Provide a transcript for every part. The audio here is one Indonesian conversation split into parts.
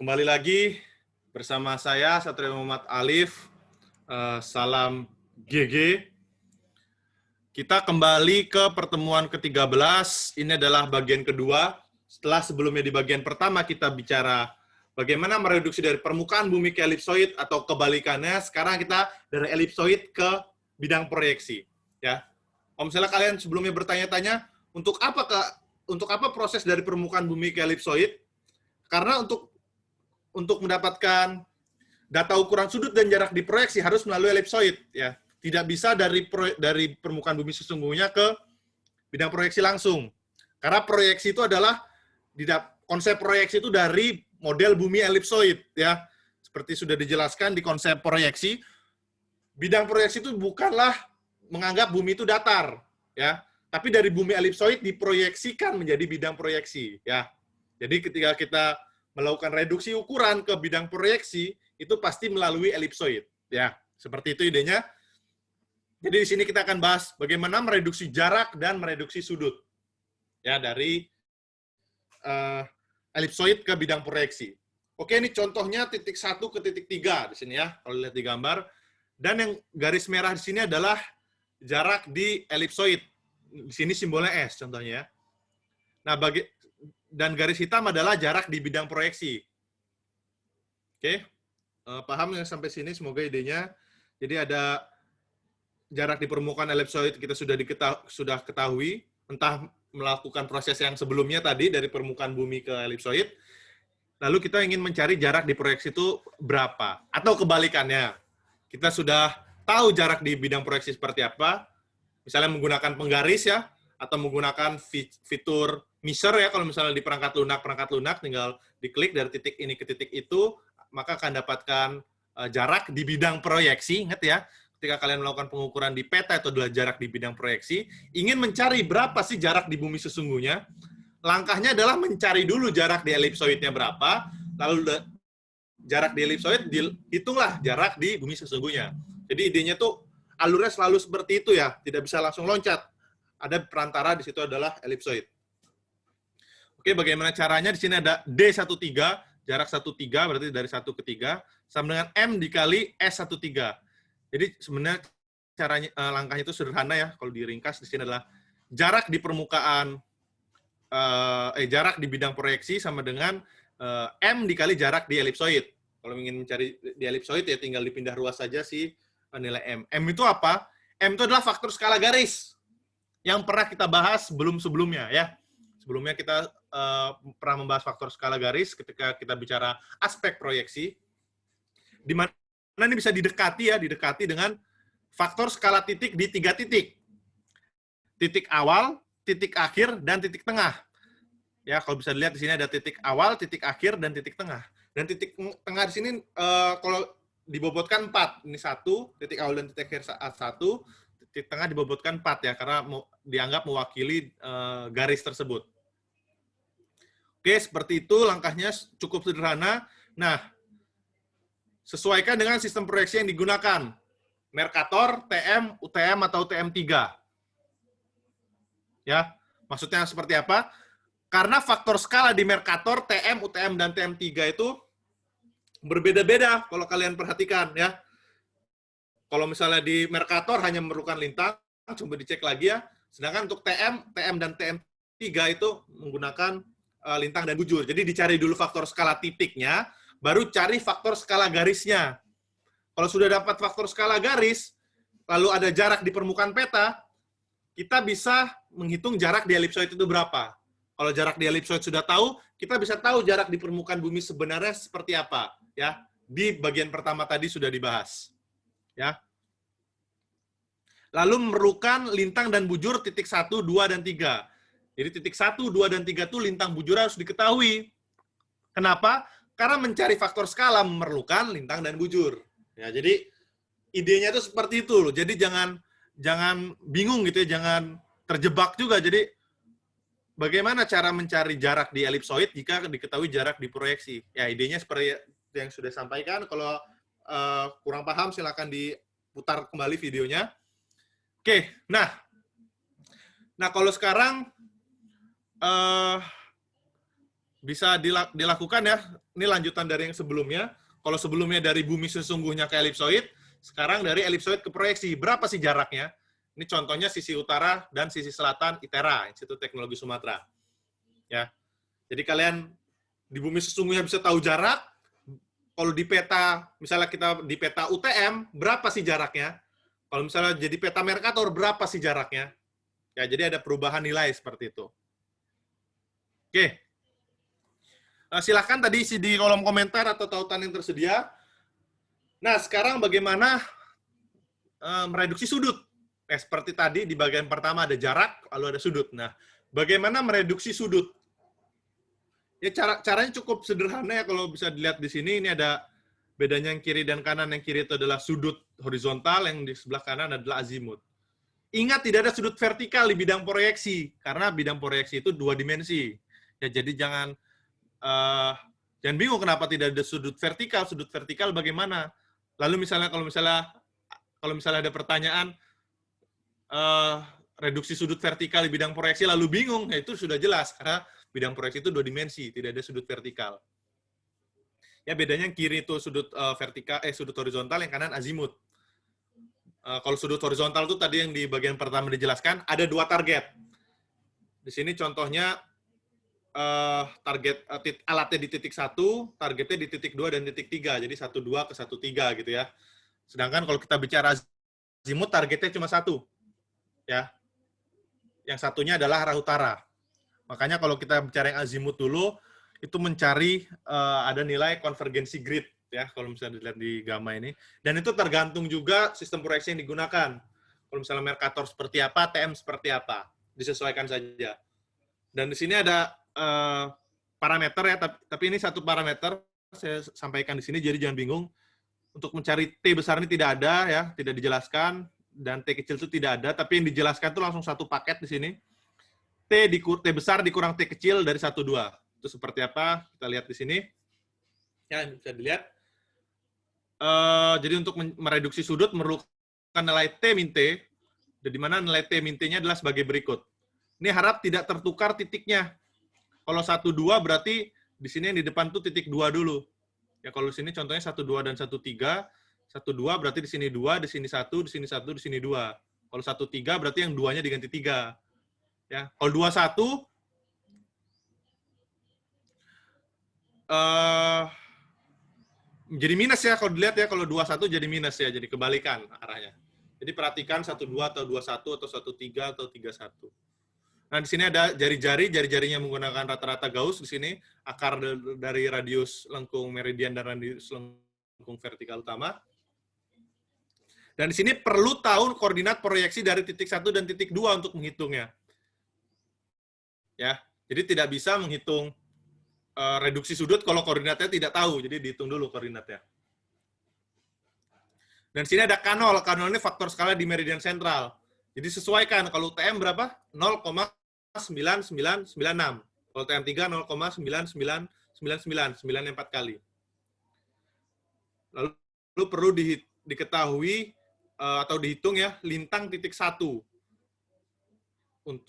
Kembali lagi bersama saya Satrio Muhammad Alif. Salam GG. Kita kembali ke pertemuan ke-13. Ini adalah bagian kedua. Setelah sebelumnya di bagian pertama kita bicara bagaimana mereduksi dari permukaan bumi ke elipsoid atau kebalikannya. Sekarang kita dari elipsoid ke bidang proyeksi. Ya, kalau misalnya kalian sebelumnya bertanya-tanya untuk apa proses dari permukaan bumi ke elipsoid? Karena untuk mendapatkan data ukuran sudut dan jarak diproyeksi harus melalui elipsoid, ya. Tidak bisa dari permukaan bumi sesungguhnya ke bidang proyeksi langsung. Karena proyeksi itu adalah konsep proyeksi itu dari model bumi elipsoid, ya. Seperti sudah dijelaskan di konsep proyeksi, bidang proyeksi itu bukanlah menganggap bumi itu datar, ya. Tapi dari bumi elipsoid diproyeksikan menjadi bidang proyeksi, ya. Jadi ketika kita melakukan reduksi ukuran ke bidang proyeksi, itu pasti melalui elipsoid. Ya, seperti itu idenya. Jadi di sini kita akan bahas bagaimana mereduksi jarak dan mereduksi sudut. Ya, dari elipsoid ke bidang proyeksi. Oke, ini contohnya titik 1 ke titik 3 di sini ya, kalau lihat di gambar. Dan yang garis merah di sini adalah jarak di elipsoid. Di sini simbolnya S contohnya ya. Nah, dan garis hitam adalah jarak di bidang proyeksi. Oke, paham ya sampai sini? Semoga idenya. Jadi ada jarak di permukaan elipsoid kita sudah ketahui, entah melakukan proses yang sebelumnya tadi dari permukaan bumi ke elipsoid. Lalu kita ingin mencari jarak di proyeksi itu berapa, atau kebalikannya. Kita sudah tahu jarak di bidang proyeksi seperti apa, misalnya menggunakan penggaris ya, atau menggunakan fitur measure ya, kalau misalnya di perangkat lunak tinggal diklik dari titik ini ke titik itu, maka akan dapatkan jarak di bidang proyeksi. Ingat ya, ketika kalian melakukan pengukuran di peta itu adalah jarak di bidang proyeksi, ingin mencari berapa sih jarak di bumi sesungguhnya, langkahnya adalah mencari dulu jarak di elipsoidnya berapa, lalu jarak di elipsoid, hitunglah jarak di bumi sesungguhnya. Jadi idenya tuh alurnya selalu seperti itu ya, tidak bisa langsung loncat. Ada perantara di situ adalah elipsoid. Oke, bagaimana caranya? Di sini ada D13, jarak 13 berarti dari 1 ke 3, sama dengan M dikali S13. Jadi sebenarnya caranya langkahnya itu sederhana ya, kalau diringkas di sini adalah jarak di permukaan jarak di bidang proyeksi sama dengan M dikali jarak di elipsoid. Kalau ingin mencari di elipsoid ya tinggal dipindah ruas saja si nilai M. M itu apa? M itu adalah faktor skala garis yang pernah kita bahas sebelumnya ya. Sebelumnya kita pernah membahas faktor skala garis ketika kita bicara aspek proyeksi, di mana ini bisa didekati dengan faktor skala titik di 3 titik. Titik awal, titik akhir, dan titik tengah. Ya, kalau bisa dilihat di sini ada titik awal, titik akhir, dan titik tengah. Dan titik tengah di sini kalau dibobotkan 4. Ini 1, titik awal dan titik akhir 1, titik tengah dibobotkan 4 ya, karena dianggap mewakili garis tersebut. Oke, seperti itu langkahnya cukup sederhana. Nah, sesuaikan dengan sistem proyeksi yang digunakan. Mercator, TM, UTM, atau TM3. Ya, maksudnya seperti apa? Karena faktor skala di Mercator, TM, UTM, dan TM3 itu berbeda-beda kalau kalian perhatikan ya. Kalau misalnya di Mercator hanya memerlukan lintang, coba dicek lagi ya. Sedangkan untuk TM, dan TM3 itu menggunakan lintang dan bujur. Jadi dicari dulu faktor skala titiknya, baru cari faktor skala garisnya. Kalau sudah dapat faktor skala garis, lalu ada jarak di permukaan peta, kita bisa menghitung jarak di elipsoid itu berapa. Kalau jarak di elipsoid sudah tahu, kita bisa tahu jarak di permukaan bumi sebenarnya seperti apa. Ya, di bagian pertama tadi sudah dibahas. Ya. Lalu memerlukan lintang dan bujur titik 1, 2, dan 3. Jadi titik 1, 2, dan 3 itu lintang bujur harus diketahui. Kenapa? Karena mencari faktor skala memerlukan lintang dan bujur. Ya, jadi idenya itu seperti itu loh. Jadi jangan bingung gitu ya, jangan terjebak juga. Jadi bagaimana cara mencari jarak di elipsoid jika diketahui jarak di proyeksi? Ya, idenya seperti yang sudah sampaikan. Kalau kurang paham silakan diputar kembali videonya. Oke, nah kalau sekarang bisa dilakukan ya. Ini lanjutan dari yang sebelumnya. Kalau sebelumnya dari bumi sesungguhnya ke elipsoid, sekarang dari elipsoid ke proyeksi. Berapa sih jaraknya? Ini contohnya sisi utara dan sisi selatan ITERA, Institut Teknologi Sumatera. Ya. Jadi kalian di bumi sesungguhnya bisa tahu jarak. Kalau di peta, misalnya kita di peta UTM, berapa sih jaraknya? Kalau misalnya jadi peta Mercator, berapa sih jaraknya? Ya, jadi ada perubahan nilai seperti itu. Oke. Silahkan tadi isi di kolom komentar atau tautan yang tersedia. Nah, sekarang bagaimana mereduksi sudut? Seperti tadi di bagian pertama ada jarak, lalu ada sudut. Nah, bagaimana mereduksi sudut? Ya caranya cukup sederhana ya kalau bisa dilihat di sini. Ini ada bedanya yang kiri dan kanan. Yang kiri itu adalah sudut horizontal, yang di sebelah kanan adalah azimut. Ingat, tidak ada sudut vertikal di bidang proyeksi karena bidang proyeksi itu 2 dimensi. Ya, jadi jangan bingung kenapa tidak ada sudut vertikal. Sudut vertikal bagaimana? Lalu kalau misalnya ada pertanyaan reduksi sudut vertikal di bidang proyeksi lalu bingung, ya itu sudah jelas karena bidang proyeksi itu 2 dimensi, tidak ada sudut vertikal. Ya, bedanya yang kiri itu sudut sudut horizontal, yang kanan azimut. Kalau sudut horizontal itu tadi yang di bagian pertama dijelaskan, ada 2 target. Di sini contohnya target alatnya di titik 1, targetnya di titik 2 dan titik 3. Jadi 1,2 ke 1,3 gitu ya. Sedangkan kalau kita bicara azimut, targetnya cuma 1. Ya. Yang satunya adalah arah utara. Makanya kalau kita bicara yang azimut dulu, itu mencari ada nilai konvergensi grid ya, kalau misalnya dilihat di gamma ini. Dan itu tergantung juga sistem proyeksi yang digunakan. Kalau misalnya Mercator seperti apa, TM seperti apa, disesuaikan saja. Dan di sini ada parameter ya, tapi ini satu parameter saya sampaikan di sini, jadi jangan bingung. Untuk mencari T besar ini tidak ada ya, tidak dijelaskan, dan T kecil itu tidak ada, tapi yang dijelaskan itu langsung satu paket di sini. T besar dikurang T kecil dari 1,2. Itu seperti apa? Kita lihat di sini. Ya, bisa dilihat. Jadi untuk mereduksi sudut memerlukan nilai T min T, di mana nilai T min T-nya adalah sebagai berikut. Ini harap tidak tertukar titiknya. Kalau 1,2 berarti di sini yang di depan tuh titik 2 dulu. Ya, kalau di sini contohnya 1,2 dan 1,3. 1,2 berarti di sini 2, di sini 1, di sini 1, di sini 2. Kalau 1,3 berarti yang 2-nya diganti 3. Ya, kalau 2,1 jadi minus ya, kalau dilihat ya, kalau 2,1 jadi minus ya, jadi kebalikan arahnya. Jadi perhatikan 1,2 atau 2,1 atau 1,3 atau 3,1. Nah, di sini ada jari-jarinya menggunakan rata-rata Gauss di sini, akar dari radius lengkung meridian dan radius lengkung vertikal utama. Dan di sini perlu tahu koordinat proyeksi dari titik 1 dan titik 2 untuk menghitungnya. Ya, jadi tidak bisa menghitung reduksi sudut kalau koordinatnya tidak tahu, jadi dihitung dulu koordinatnya. Dan sini ada K0. K0 ini faktor skala di meridian sentral. Jadi sesuaikan, kalau TM berapa? 0,9996. Kalau TM3 0,9999, 9 4 kali. Lalu perlu diketahui atau dihitung ya lintang titik 1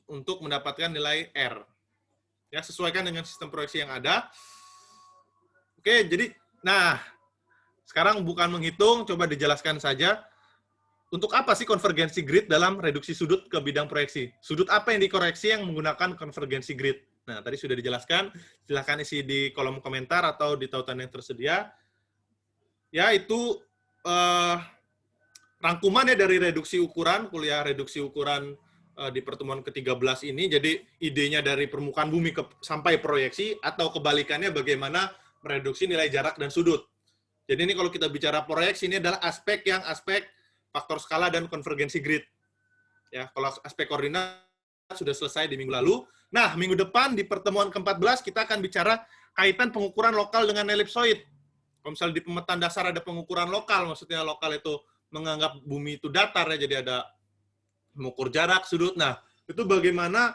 untuk mendapatkan nilai R. Ya, sesuaikan dengan sistem proyeksi yang ada. Oke, jadi, nah, sekarang bukan menghitung, coba dijelaskan saja. Untuk apa sih konvergensi grid dalam reduksi sudut ke bidang proyeksi? Sudut apa yang dikoreksi yang menggunakan konvergensi grid? Nah, tadi sudah dijelaskan, silahkan isi di kolom komentar atau di tautan yang tersedia. Ya, itu rangkuman ya dari reduksi ukuran, kuliah reduksi ukuran di pertemuan ke-13 ini. Jadi idenya dari permukaan bumi sampai proyeksi, atau kebalikannya bagaimana mereduksi nilai jarak dan sudut. Jadi ini kalau kita bicara proyeksi, ini adalah aspek faktor skala dan konvergensi grid. Ya, kalau aspek koordinat sudah selesai di minggu lalu. Nah, minggu depan di pertemuan ke-14 kita akan bicara kaitan pengukuran lokal dengan elipsoid. Kalau misalnya di pemetaan dasar ada pengukuran lokal, maksudnya lokal itu menganggap bumi itu datar ya, jadi ada mengukur jarak, sudut. Nah, itu bagaimana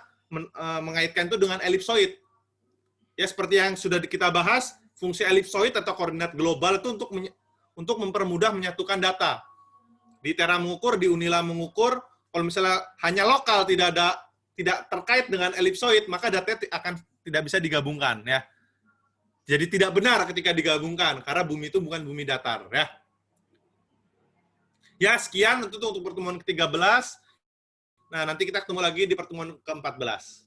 mengaitkan itu dengan elipsoid. Ya, seperti yang sudah kita bahas, fungsi elipsoid atau koordinat global itu untuk mempermudah menyatukan data. Di ITERA mengukur, di UNILA mengukur, kalau misalnya hanya lokal tidak terkait dengan elipsoid, maka datanya akan tidak bisa digabungkan ya. Jadi tidak benar ketika digabungkan, karena bumi itu bukan bumi datar. Ya, ya sekian untuk pertemuan ke-13. Nah, nanti kita ketemu lagi di pertemuan ke-14.